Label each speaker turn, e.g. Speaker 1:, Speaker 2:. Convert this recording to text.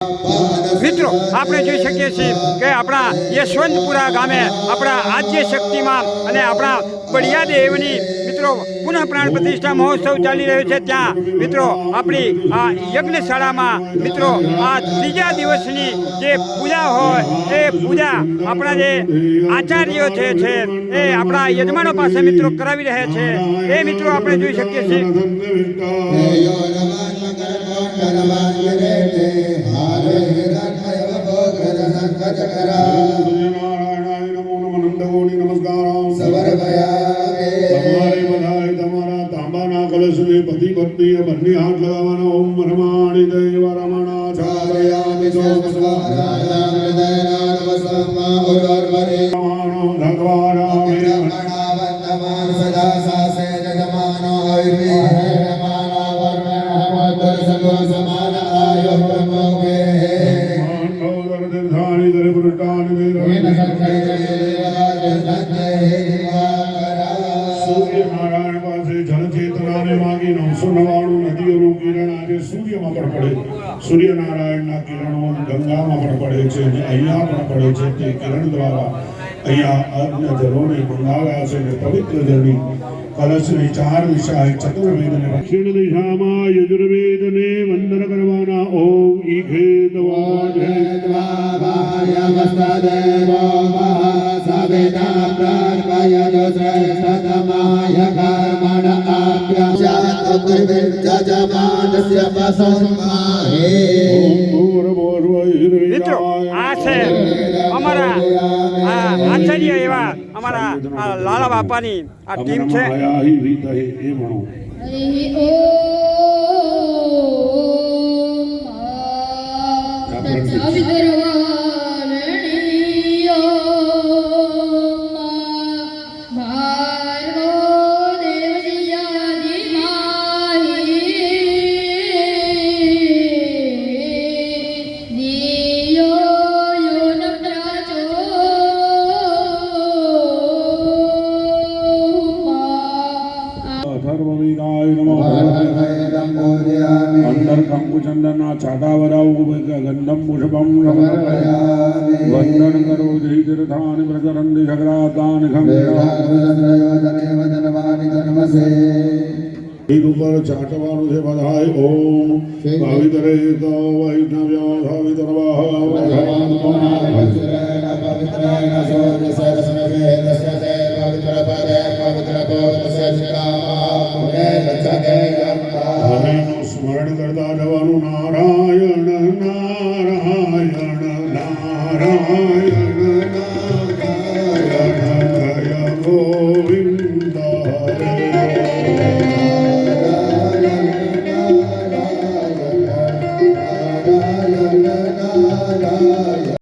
Speaker 1: મિત્રો આપણે જોઈ શકીએ છીએ કે આપણા યશવંતપુરા ગામે આપણા આદ્ય શક્તિમાં અને આપણા બળિયા દેવની મિત્રો પુનઃ પ્રાણ પ્રતિષ્ઠા મહોત્સવ ચાલી રહ્યો છે। ત્યાં મિત્રો આપણી આ યજ્ઞશાળામાં મિત્રો આ ત્રીજા દિવસની જે પૂજા હોય એ પૂજા આપણા જે આચાર્યો છે એ આપણા યજમાનો પાસે મિત્રો કરાવી રહ્યા છે। એ મિત્રો આપણે જોઈ શકીએ છીએ।
Speaker 2: पति पत्नी बन्नी हाथ लगावाना ओम रमाणि देव रमणाचार्यामि सूर्यनारायण किरणों गंगा में पड़े अहिया पड़े किरण द्वारा अहिया अग्न जलों ने मंगाव्या से पवित्र जलनी कलश ने 4 दिशा चतुर्वेद ने दक्षिण दिशा में यजुर्वेद ने वंदन करवाना ओम ईखे
Speaker 1: મિત્રો આ છે અમારા આચાર્ય એવા અમારા લાલા બાપાની આ ટીમ છે।
Speaker 2: गंधम पुष्पम वंदन करो धीरथानि प्रचरन्ति शक्रातानि ऊपर चाटवानु से बधाई ओम भावितरे तो वैष्णव्यो भावितरवाह भगवान पवित्रेण पवित्रेण सोजसे समवे दस्यते पवित्र पदे पवित्र कोशसे श्रीरामे गच्छते हमें स्मरण करता जवानु नारायण नारायण नारायण